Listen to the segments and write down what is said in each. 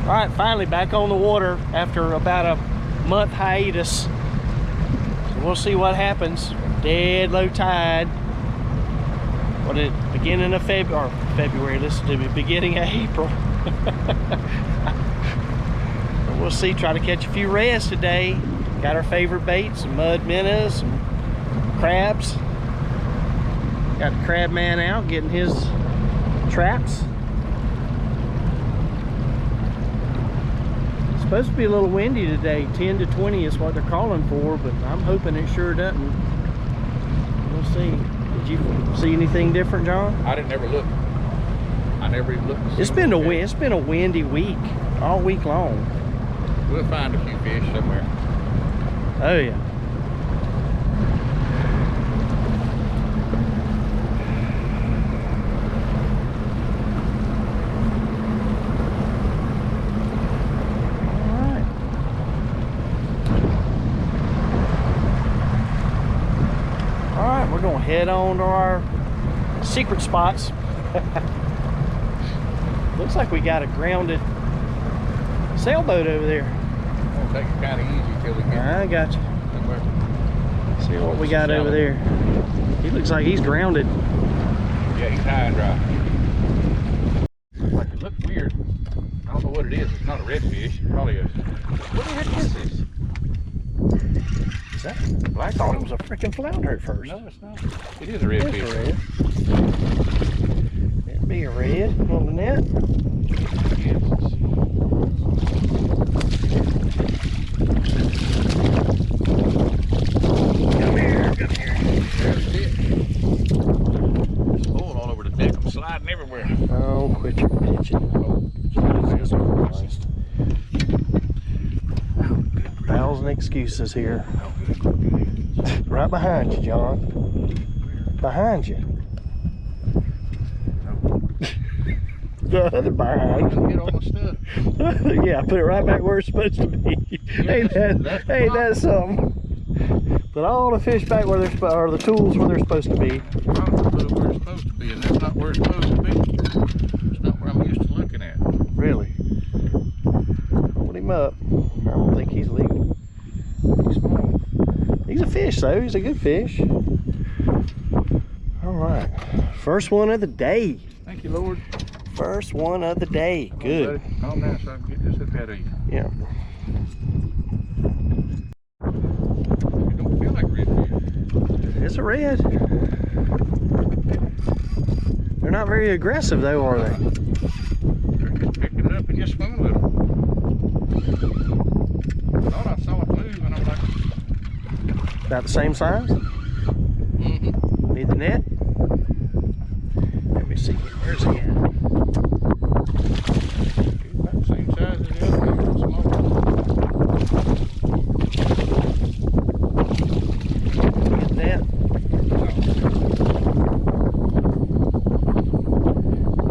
All right, finally back on the water after about a month hiatus. So we'll see what happens. Dead low tide. What it beginning of February? Listen to me, beginning of April. We'll see. Try to catch a few reds today. Got our favorite baits: some mud minnows, some crabs. Got the crab man out getting his traps. It's supposed to be a little windy today. 10 to 20 is what they're calling for, but I'm hoping it sure doesn't. We'll see. Did you see anything different, John? I didn't ever look. I never even looked. It's been a windy week, all week long. We'll find a few fish somewhere. Oh yeah. All right, we're gonna head on to our secret spots. Looks like we got a grounded sailboat over there. We'll take it kind of easy till we get I got you. somewhere. See what we got over there. He looks like he's grounded. Yeah, he's high and dry. Like it looked weird. I don't know what it is. It's not a redfish. It's probably a. What the heck is this? Is that? I thought it was a freaking flounder at first. No, it's not. It is a redfish. It's a red. It'd be a red on the net. Yes. Come here, come here. There's it. There's oil all over the deck. I'm sliding everywhere. Oh, quit your pitching. Oh, Jesus Christ. 1,000 excuses here. Right behind you, John. Behind you. The other behind you. Get all my stuff. Yeah, put it right back where it's supposed to be. Ain't that something? Put all the fish back where they're or the tools where they're supposed to be. Probably put it where it's supposed to be, and that's not where it's supposed to be. It's not where I'm used to looking at. Really? Hold him up. I don't think he's leaving. He's small. He's a fish though. He's a good fish. All right. First one of the day. Thank you, Lord. First one of the day. Good. Calm down so I can get this up out of you. Yeah. It don't feel like redfish. It's a red. They're not very aggressive though, are they? Pick it up and just swim with them. I thought I saw it move and I'm like, About the same size? Need the net? Let me see. Where's he at? he's about the same size as the other one, smaller. Get that?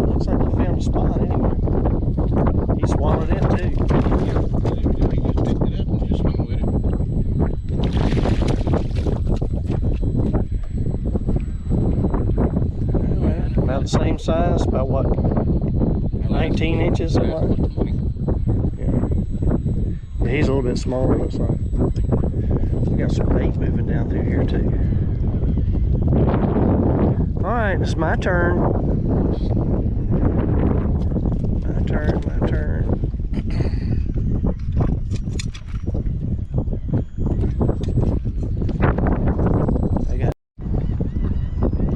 Looks like he found a spot anyway. He swallowed it too. Yeah, he just picked it up and just swim with it. About the same size, about what, 19 inches something like that? Yeah. Yeah, he's a little bit smaller, looks like. We got some bait moving down through here too. Alright, it's my turn. My turn, my turn. I got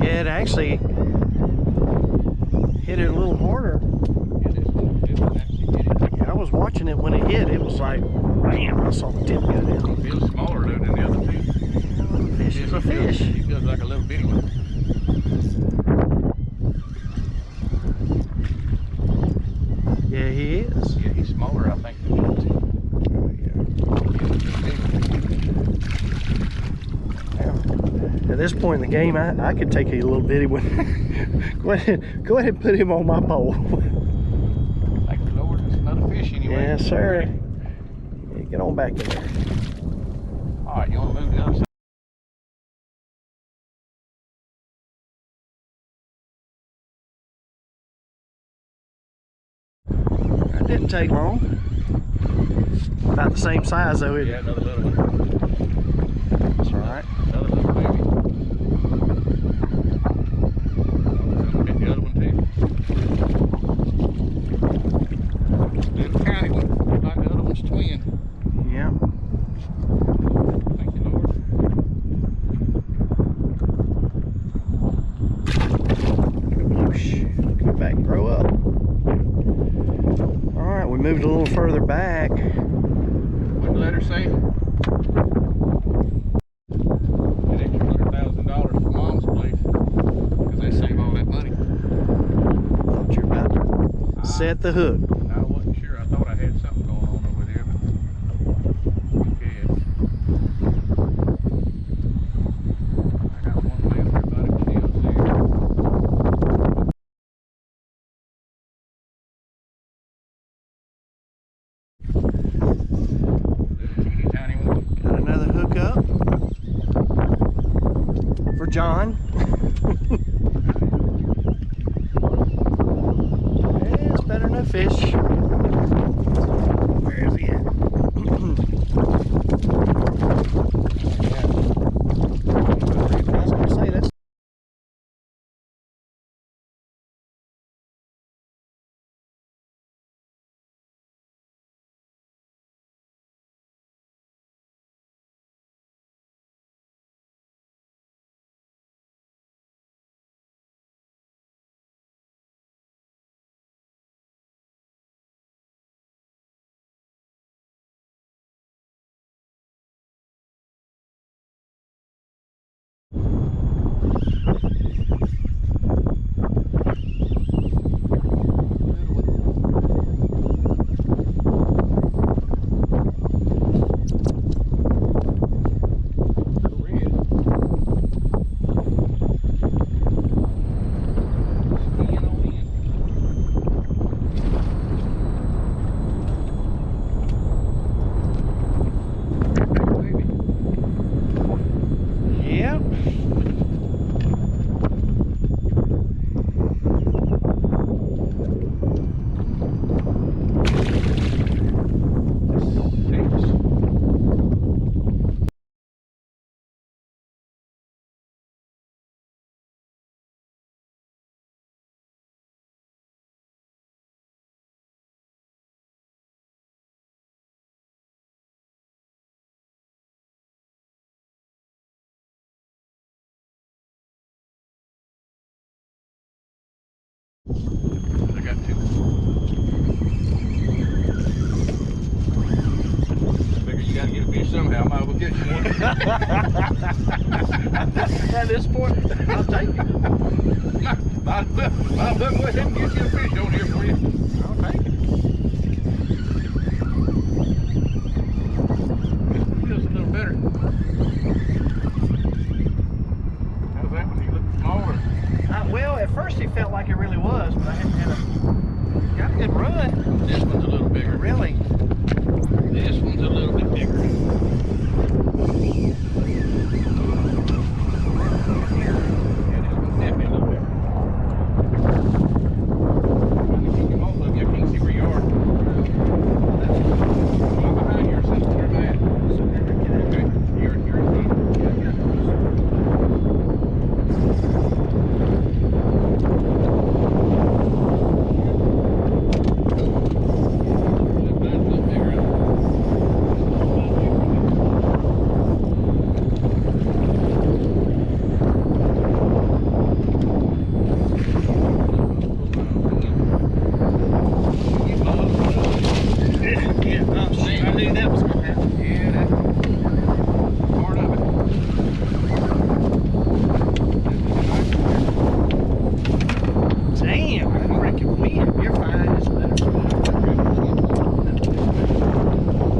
yeah, it actually hit it a little harder. Yeah, I was watching it when it hit. It was like, bam, I saw the tip go down. He feels smaller though than the other two. Fish is a fish. He feels like a little bitty one. Yeah, he is. Yeah, he's smaller, I think, than the other two. Now, at this point in the game, I could take a little bitty one. Go ahead and put him on my pole. Thank the Lord, it's another fish anyway. Yes, sir. Yeah, get on back in there. All right, you want to move the other side? I didn't take long. About the same size though, isn't Yeah, it? another little one. That's all right. Another little baby. Hit the other one too. Little tiny one, like the other one's twin. Yeah. Thank you, Lord. Whoosh. Come back and grow up. All right, we moved a little further back. What'd the letter say? An extra $100,000 for Mom's place. Because they save all that money. Thought you were about to set the hook. I wasn't sure. I thought I had something going on over there, but okay. I got one left. Everybody chills there. Little teeny tiny one. Got another hook up for John. Yeah, it's better than a fish. Where is he at? I was gonna say that's yep. I got two. Figure you gotta get a fish somehow. Might as well get you one. At this point, I'll take it. Might as well go ahead and get you a fish on here for you. I'll take it. This feels a little better. How's that one? You look smaller. Well, at first it felt like it really was, but I got a good run. This one's a little bigger. Really? This one's a little bit bigger. Yeah, this one's definitely a little bigger. Trying to keep them off of you. I can't see where you are. I'm behind you or something. Where am I at? Okay. You're in the I knew that was going to happen. Yeah, that's part of it. Damn, I reckon we you're fine. It's better.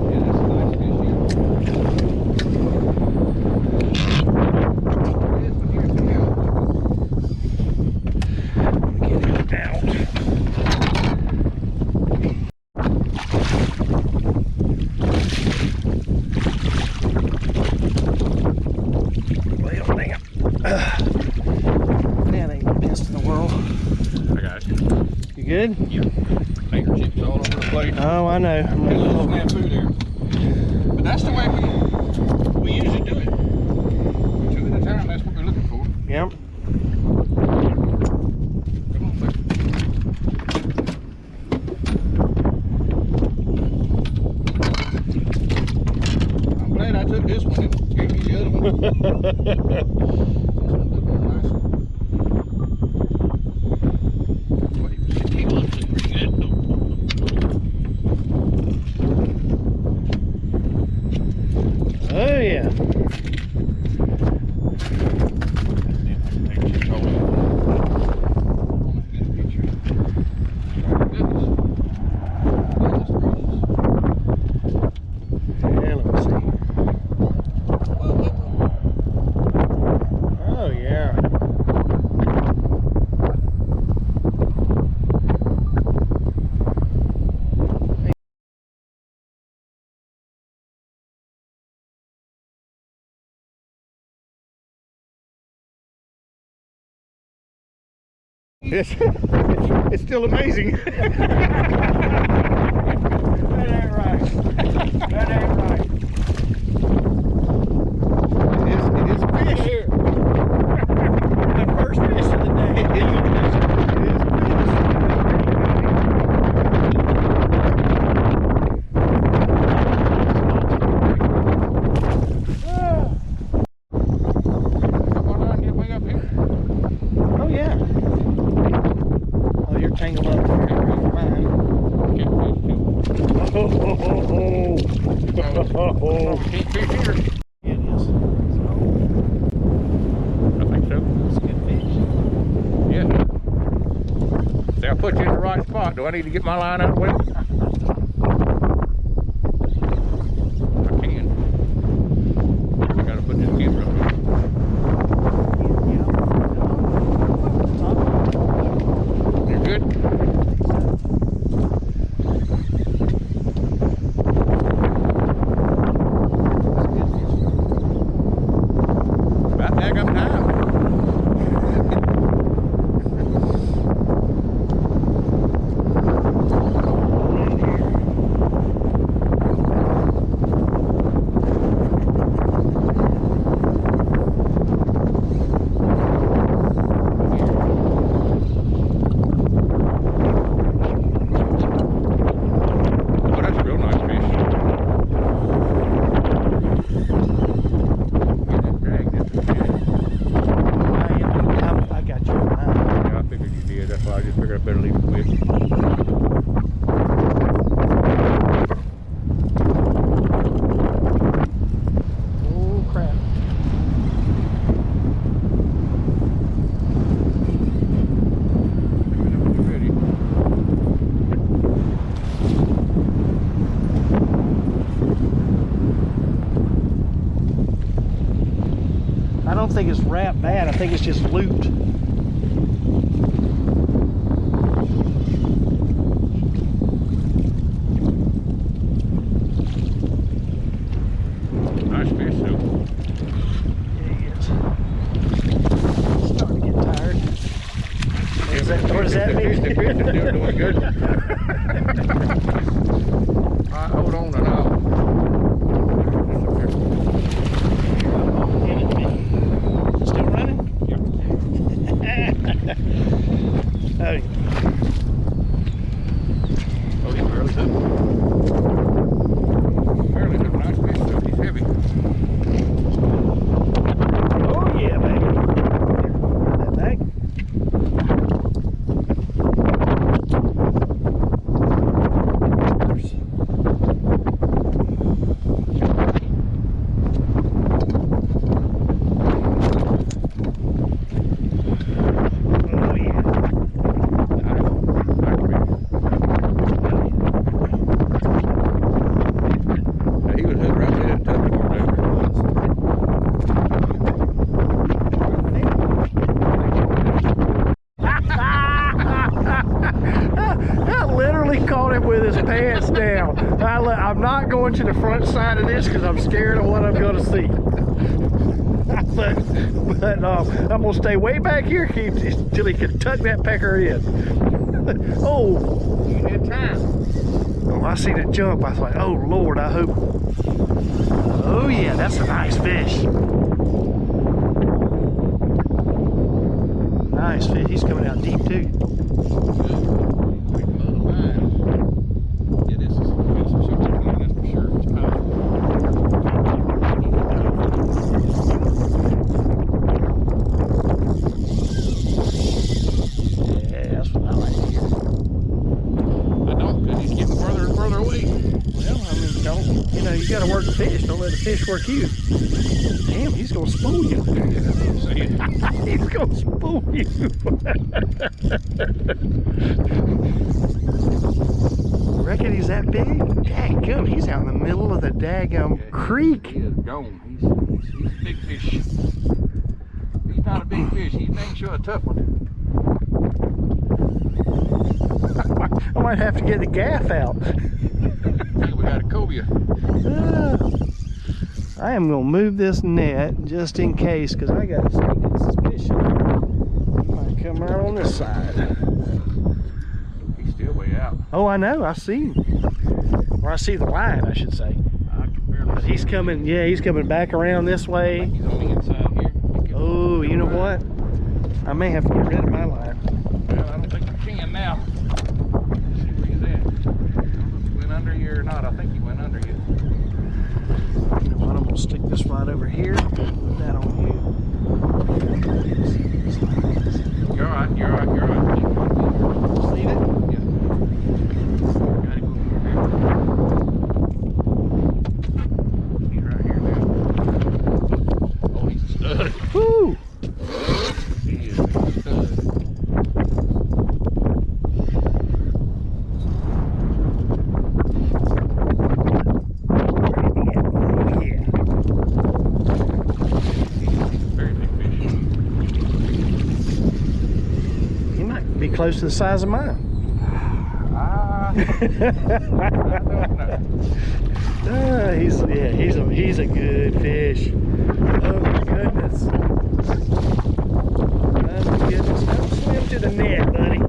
Yeah, that's a nice fish here. This one here's the Get it out. Well, damn. That ain't the best in the world. I got it. You good? Yeah. Finger chips all over the place. place. Oh, I know. There's a little snafu there. But that's the way we usually do it. 2 at a time, that's what we're looking for. Yep. Come on, baby. I'm glad I took this one and gave you the other one. This one looked more nicer. Wait, he looks pretty good. Oh, yeah. Yeah, let me see. Oh, yeah. It's still amazing. That ain't right. That ain't right. It is a fish. The first fish of the day. It is a fish. Got my line get way up here. Oh, yeah. Oh, you're tangled up there. Mine. Can't fish too. Oh, Can't fish here. It is. I think so. It's a good fish. Yeah. See, I put you in the right spot. Do I need to get my line out of the way? I can. I gotta put this camera up. You're good? About daggum time. Oh, that's a real nice fish. Yeah, that drag, that's a fish. I got you. Yeah, I figured you did. That's why I just figured I better leave it with. Oh, crap. Ready. I don't think it's wrapped bad. I think it's just looped. Nice fish, though. Yeah, he is. Starting to get tired. What does that mean? The fish is still doing good. All right, hold on and I'll. Still running? Yeah. Oh, Oh, he's barely hooked. Barely hooked. Nice fish, though. He's heavy. oh yeah, baby. That bag. Oh yeah. Now, he was hooked right there at the top of the I literally caught him with his pants down. I'm not going to the front side of this because I'm scared of what I'm going to see. but I'm going to stay way back here till he can tuck that pecker in. Oh, You had time. I see the jump. I was like, oh Lord, I hope. Oh yeah, that's a nice fish. Nice fish. He's coming out deep too. You gotta work the fish, don't let the fish work you. Damn, he's gonna spool you. He's gonna spool you. Reckon he's that big? Daggum, he's out in the middle of the daggum creek. He is gone. He's a big fish. He's not a big fish, he's dang sure a tough one. I might have to get the gaff out. We got a cobia. I am gonna move this net just in case, because I got a sneaking suspicion he might come out on this side. He's still way out. Oh, I know, I see him. Or I see the line, I should say. I can barely But he's coming, yeah, he's coming back around this I way. think he's on the inside here. Oh, you know what? I may have to get rid of my line. Well, I don't think we can now. Let's see where he's at. I don't know if he went under you or not. I think he went under you. You know what, I'm gonna stick this right over here. Put that on you. You're all right, you're all right, you're all right. Just leave it? Yeah. Gotta go over there. He's right here now. Oh, he's a stud. Woo! He is a stud. Very big fish. He might be close to the size of mine. I don't know. He's a good fish. Oh my goodness. Oh my goodness. Don't swim to the net, buddy.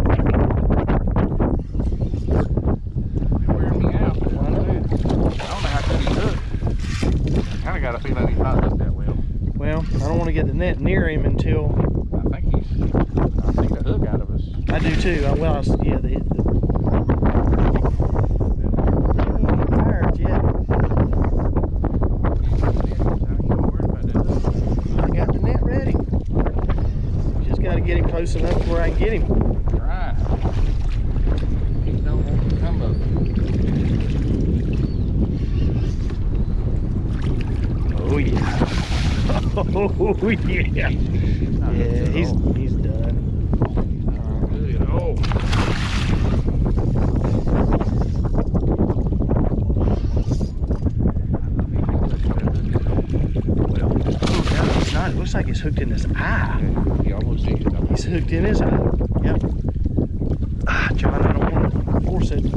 They're wearing me out. But I don't know how good he hooked. Kind of got a feeling he's not hooked that well. Well, I don't want to get the net near him until I think the hook out of us. I do too. Yeah, he ain't tired yet. I got the net ready. Just got to get him close enough to where I can get him. Right. He don't want to come up. Oh yeah. Oh yeah. Yeah, he's done. Good at all. Well, oh no, it's not. It looks like it's hooked in his eye. He almost did. He's hooked in his eye. Yep. Ah, John, I don't want to force it. You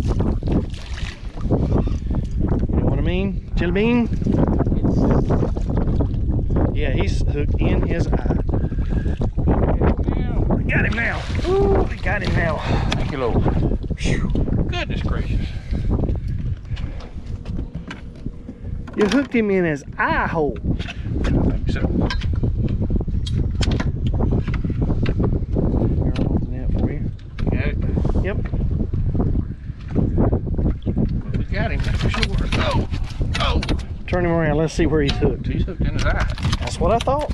know what I mean? Jelly bean? Yeah, he's hooked in his eye. Got him now. Ooh, we got him now. Thank you, Lord. Whew. Goodness gracious. You hooked him in his eye hole. I think so. Here, I'll open that for you. Got it? Yep. We got him, that's for sure. Oh! Oh! Turn him around. Let's see where he's hooked. He's hooked in his eye. That's what I thought.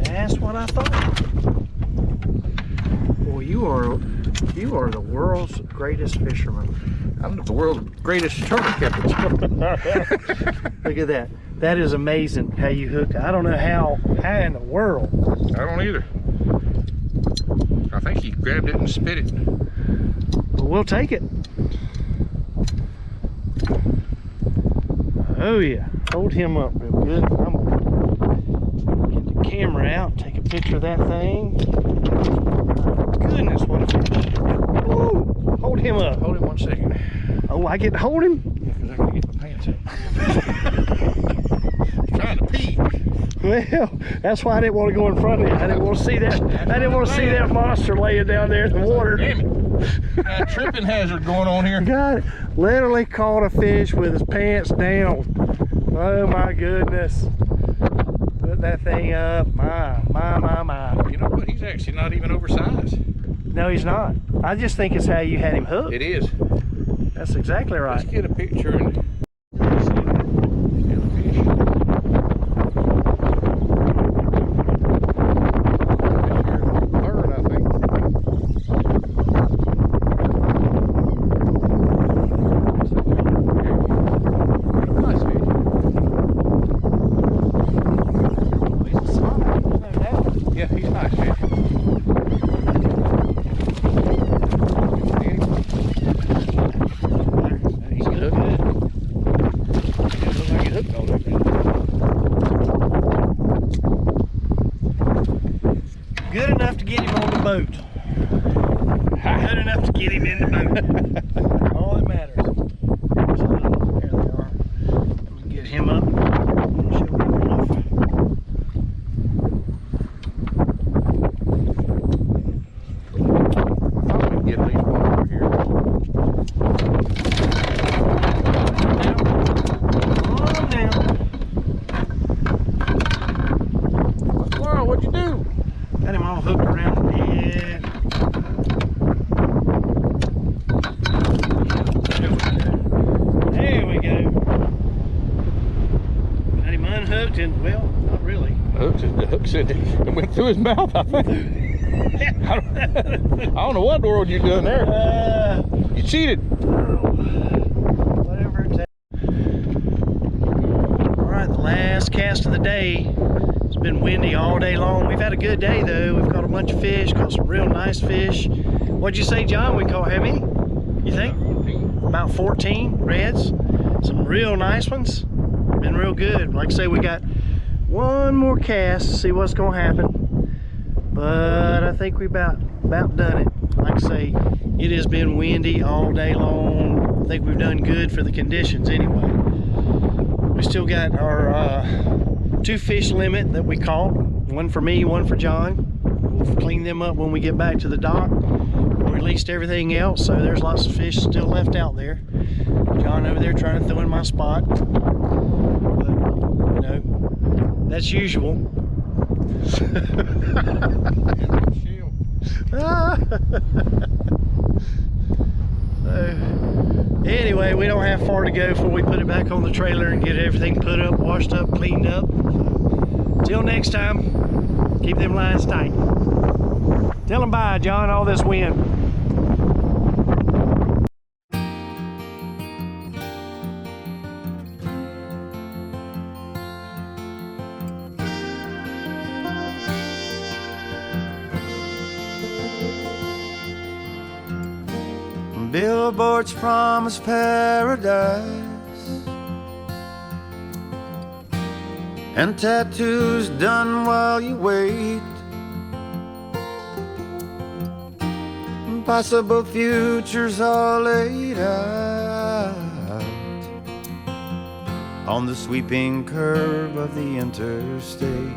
That's what I thought. Boy, you are the world's greatest fisherman. I'm the world's greatest turtle catcher. Look at that. That is amazing how you hook. I don't know how in the world. I don't either. I think he grabbed it and spit it. But we'll take it. Oh yeah. Hold him up real good. I'm gonna get the camera out, take a picture of that thing. Goodness, what a fish. Woo! Hold him up. Hold it 1 second. Oh, I get to hold him? Yeah, because I gotta get my pants trying to pee. Well, that's why I didn't want to go in front of you. I didn't want to see that. I didn't want to see that monster laying down there in the water. Damn it. Got a tripping hazard going on here. God, literally caught a fish with his pants down. Oh my goodness. Put that thing up. My. You know what? He's actually not even oversized. No, he's not. I just think it's how you had him hooked. It is. That's exactly right. Let's get a picture and yeah, he's nice fish. He's good. He looks like he's hooked on that thing. Good enough to get him on the boat. Good enough to get him in the boat. All that matters. So, there they are. Let me get him up. Show him off. Get at least one over here. On down. Wow, what'd you do? Got him all hooked around the head. There we go. Got him unhooked and, well, not really. The hook said it went through his mouth, I think. I don't know what in the world you doing there. You cheated. Whatever it takes. All right, the last cast of the day. It's been windy all day long. We've had a good day though. We've caught a bunch of fish, caught some real nice fish. What'd you say, John? We caught how many? You think? 14. About 14 reds. Some real nice ones. Been real good. Like I say, we got one more cast to see what's gonna happen. But I think we about done it. Like I say, it has been windy all day long. I think we've done good for the conditions anyway. We still got our 2 fish limit that we caught. One for me, one for John. We'll clean them up when we get back to the dock. We released everything else, so there's lots of fish still left out there. John over there trying to throw in my spot. But, you know, that's usual. Anyway, we don't have far to go before we put it back on the trailer and get everything put up, washed up, cleaned up. Till next time, keep them lines tight. Tell them bye, John, all this wind. Billboards promise paradise, and tattoos done while you wait. Possible futures all laid out on the sweeping curve of the interstate.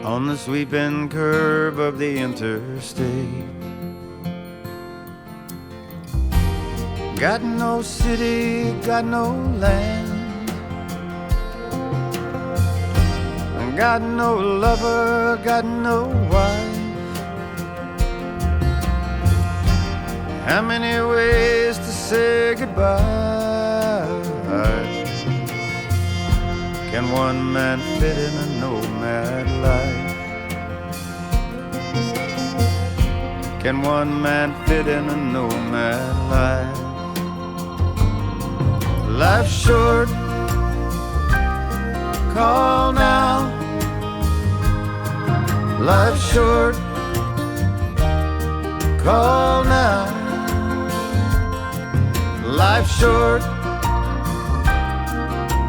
On the sweeping curve of the interstate. Got no city, got no land, got no lover, got no wife. How many ways to say goodbye? Can one man fit in a nomad life? Can one man fit in a nomad life? Life's short, call now. Life's short, call now. Life's short,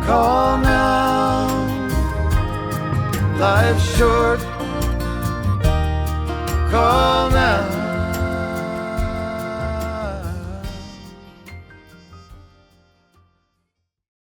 call now. Life's short, call now.